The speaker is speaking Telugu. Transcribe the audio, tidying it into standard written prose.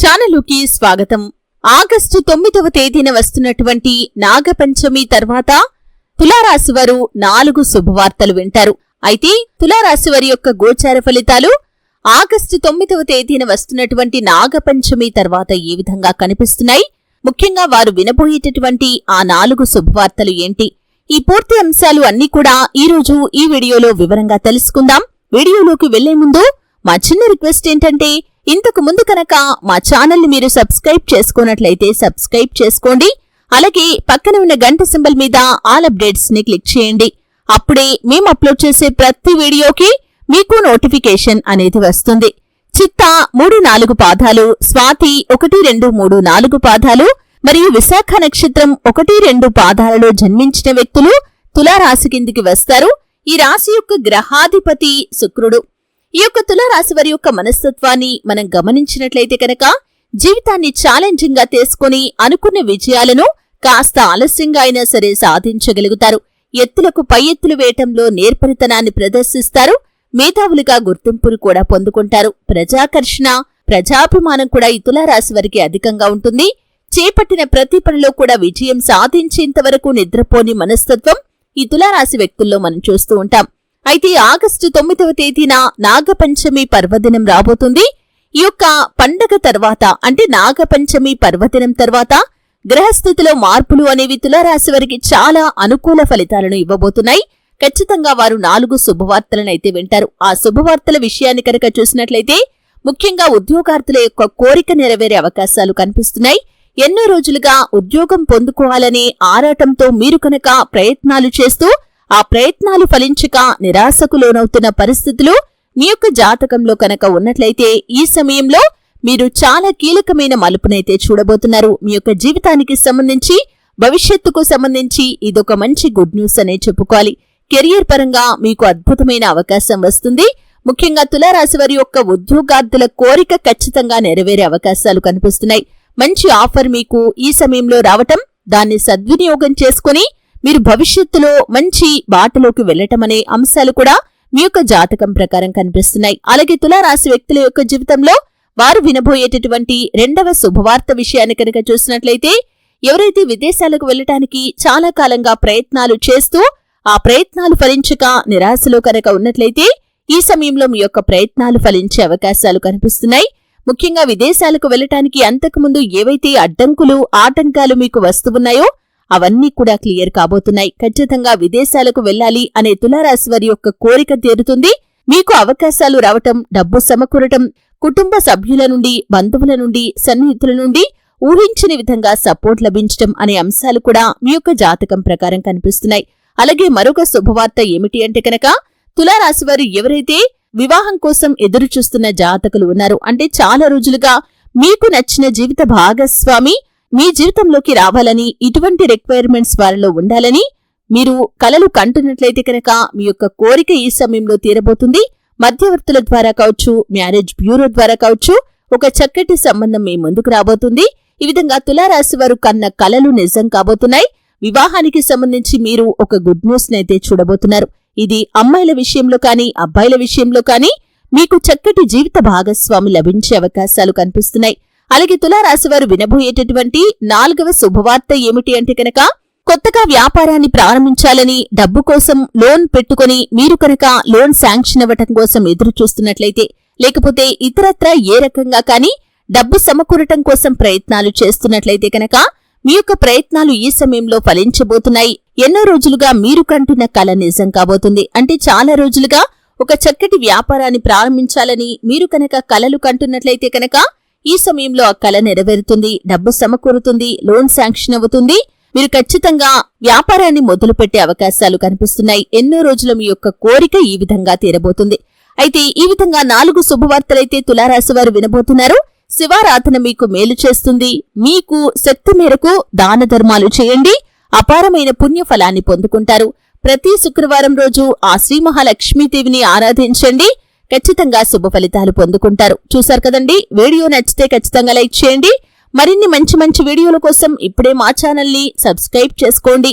ఛానలుకి స్వాగతం. ఆగస్టు 9వ తేదీన వస్తున్నటువంటి నాగపంచమి తర్వాత తులారాశి వారు 4 శుభవార్తలు వింటారు. అయితే తులారాశి వారి యొక్క గోచార ఫలితాలు ఆగస్టు 9వ తేదీన వస్తున్నటువంటి నాగపంచమి తర్వాత ఏ విధంగా కనిపిస్తున్నాయి, ముఖ్యంగా వారు వినబోయేటటువంటి ఆ 4 శుభవార్తలు ఏంటి, ఈ పూర్తి అంశాలు అన్నీ కూడా ఈరోజు ఈ వీడియోలో వివరంగా తెలుసుకుందాం. వీడియోలోకి వెళ్లే ముందు మా చిన్న రిక్వెస్ట్ ఏంటంటే, ఇంతకు ముందు కనుక మా ఛానల్ని మీరు సబ్స్క్రైబ్ చేసుకున్నట్లయితే సబ్స్క్రైబ్ చేసుకోండి. అలాగే పక్కన ఉన్న గంట సింబల్ మీద ఆల్ అప్డేట్స్ ని క్లిక్ చేయండి. అప్పుడే మేము అప్లోడ్ చేసే ప్రతి వీడియోకి మీకు నోటిఫికేషన్ అనేది వస్తుంది. చిత్త 3-4 పాదాలు, స్వాతి 1-2-3-4 పాదాలు మరియు విశాఖ నక్షత్రం 1-2 పాదాలలో జన్మించిన వ్యక్తులు తులారాశి కిందికి వస్తారు. ఈ రాశి యొక్క గ్రహాధిపతి శుక్రుడు. ఈ యొక్క తులారాశి వారి యొక్క మనస్తత్వాన్ని మనం గమనించినట్లయితే కనుక జీవితాన్ని ఛాలెంజింగ్ గా తీసుకుని అనుకున్న విజయాలను కాస్త ఆలస్యంగా అయినా సరే సాధించగలుగుతారు. ఎత్తులకు పై ఎత్తులు వేయటంలో నేర్పరితనాన్ని ప్రదర్శిస్తారు. మేధావులుగా గుర్తింపును కూడా పొందుకుంటారు. ప్రజాకర్షణ, ప్రజాభిమానం కూడా ఈ తులారాశి వారికి అధికంగా ఉంటుంది. చేపట్టిన ప్రతి పనిలో కూడా విజయం సాధించేంత వరకు నిద్రపోని మనస్తత్వం ఈ తులారాశి వ్యక్తుల్లో మనం చూస్తూ ఉంటాం. అయితే ఆగస్టు 9వ తేదీన నాగపంచమి పర్వదినం రాబోతుంది. ఈ యొక్క పండగ తర్వాత అంటే నాగపంచమి పర్వదినం తర్వాత గ్రహస్థితిలో మార్పులు అనేవి తులారాశి వారికి చాలా అనుకూల ఫలితాలను ఇవ్వబోతున్నాయి. ఖచ్చితంగా వారు 4 శుభవార్తలనైతే వింటారు. ఆ శుభవార్తల విషయాన్ని కనుక చూసినట్లయితే ముఖ్యంగా ఉద్యోగార్థుల యొక్క కోరిక నెరవేరే అవకాశాలు కనిపిస్తున్నాయి. ఎన్నో రోజులుగా ఉద్యోగం పొందుకోవాలనే ఆరాటంతో మీరు కనుక ప్రయత్నాలు చేస్తూ ఆ ప్రయత్నాలు ఫలించక నిరాశకు లోనవుతున్న పరిస్థితులు మీ యొక్క జాతకంలో కనుక ఉన్నట్లయితే ఈ సమయంలో మీరు చాలా కీలకమైన మలుపునైతే చూడబోతున్నారు. మీ యొక్క జీవితానికి సంబంధించి, భవిష్యత్తుకు సంబంధించి ఇదొక మంచి గుడ్ న్యూస్ అనే చెప్పుకోవాలి. కెరియర్ పరంగా మీకు అద్భుతమైన అవకాశం వస్తుంది. ముఖ్యంగా తులారాశి వారి యొక్క ఉద్యోగార్థుల కోరిక ఖచ్చితంగా నెరవేరే అవకాశాలు కనిపిస్తున్నాయి. మంచి ఆఫర్ మీకు ఈ సమయంలో రావటం, దాన్ని సద్వినియోగం చేసుకుని మీరు భవిష్యత్తులో మంచి బాటలోకి వెళ్లటం అనే అంశాలు కూడా మీ యొక్క జాతకం ప్రకారం కనిపిస్తున్నాయి. అలాగే తులారాశి వ్యక్తుల యొక్క జీవితంలో వారు వినబోయేటటువంటి 2వ శుభవార్త విషయాన్ని కనుక చూసినట్లయితే, ఎవరైతే విదేశాలకు వెళ్లటానికి చాలా కాలంగా ప్రయత్నాలు చేస్తూ ఆ ప్రయత్నాలు ఫలించక నిరాశలో కనుక ఉన్నట్లయితే ఈ సమయంలో మీ యొక్క ప్రయత్నాలు ఫలించే అవకాశాలు కనిపిస్తున్నాయి. ముఖ్యంగా విదేశాలకు వెళ్లటానికి అంతకుముందు ఏవైతే అడ్డంకులు, ఆటంకాలు మీకు వస్తున్నాయో అవన్నీ కూడా క్లియర్ కాబోతున్నాయి. ఖచ్చితంగా విదేశాలకు వెళ్లాలి అనే తులారాశి వారి యొక్క కోరిక తీరుతుంది. మీకు అవకాశాలు రావటం, డబ్బు సమకూరటం, కుటుంబ సభ్యుల నుండి, బంధువుల నుండి, సన్నిహితుల నుండి ఊహించని విధంగా సపోర్ట్ లభించటం అనే అంశాలు కూడా మీ యొక్క జాతకం ప్రకారం కనిపిస్తున్నాయి. అలాగే మరొక శుభవార్త ఏమిటి అంటే కనుక, తులారాశి వారు ఎవరైతే వివాహం కోసం ఎదురు చూస్తున్న జాతకులు ఉన్నారు, అంటే చాలా రోజులుగా మీకు నచ్చిన జీవిత భాగస్వామి మీ జీవితంలోకి రావాలని, ఇటువంటి రిక్వైర్మెంట్స్ వారిలో ఉండాలని మీరు కలలు కంటున్నట్లయితే కనుక మీ యొక్క కోరిక ఈ సమయంలో తీరబోతుంది. మధ్యవర్తుల ద్వారా కావచ్చు, మ్యారేజ్ బ్యూరో ద్వారా కావచ్చు, ఒక చక్కటి సంబంధం మీ ముందుకు రాబోతుంది. ఈ విధంగా తులారాశి వారు కన్న కలలు నిజం కాబోతున్నాయి. వివాహానికి సంబంధించి మీరు ఒక గుడ్ న్యూస్ నైతే చూడబోతున్నారు. ఇది అమ్మాయిల విషయంలో కానీ, అబ్బాయిల విషయంలో కానీ మీకు చక్కటి జీవిత భాగస్వామి లభించే అవకాశాలు కనిపిస్తున్నాయి. అలాగే తులారాశి వారు వినబోయేటటువంటి 4వ శుభవార్త ఏమిటి అంటే కనుక, కొత్తగా వ్యాపారాన్ని ప్రారంభించాలని డబ్బు కోసం లోన్ పెట్టుకుని మీరు కనుక లోన్ శాంక్షన్ అవ్వటం కోసం ఎదురు చూస్తున్నట్లయితే, లేకపోతే ఇతరత్రా ఏ రకంగా కానీ డబ్బు సమకూరటం కోసం ప్రయత్నాలు చేస్తున్నట్లయితే కనుక మీ యొక్క ప్రయత్నాలు ఈ సమయంలో ఫలించబోతున్నాయి. ఎన్నో రోజులుగా మీరు కంటున్న కల నిజం కాబోతుంది. అంటే చాలా రోజులుగా ఒక చక్కటి వ్యాపారాన్ని ప్రారంభించాలని మీరు కనుక కలలు కంటున్నట్లయితే కనుక ఈ సమయంలో ఆ కల నెరవేరుతుంది, డబ్బు సమకూరుతుంది, లోన్ శాంక్షన్ అవుతుంది. మీరు ఖచ్చితంగా వ్యాపారాన్ని మొదలుపెట్టే అవకాశాలు కనిపిస్తున్నాయి. ఎన్నో రోజుల మీ యొక్క కోరిక ఈ విధంగా తీరబోతుంది. అయితే ఈ విధంగా 4 శుభవార్తలైతే తులారాశి వారు వినబోతున్నారు. శివారాధన మీకు మేలు చేస్తుంది. మీకు శక్తి మేరకు దాన ధర్మాలు చేయండి, అపారమైన పుణ్యఫలాన్ని పొందుకుంటారు. ప్రతి శుక్రవారం రోజు ఆ శ్రీ మహాలక్ష్మీదేవిని ఆరాధించండి. ఖచ్చితంగా శుభ ఫలితాలు పొందుకుంటారు. చూశారు కదండి, వీడియో నచ్చితే ఖచ్చితంగా లైక్ చేయండి. మరిన్ని మంచి వీడియోల కోసం ఇప్పుడే మా ఛానల్ని సబ్స్క్రైబ్ చేసుకోండి.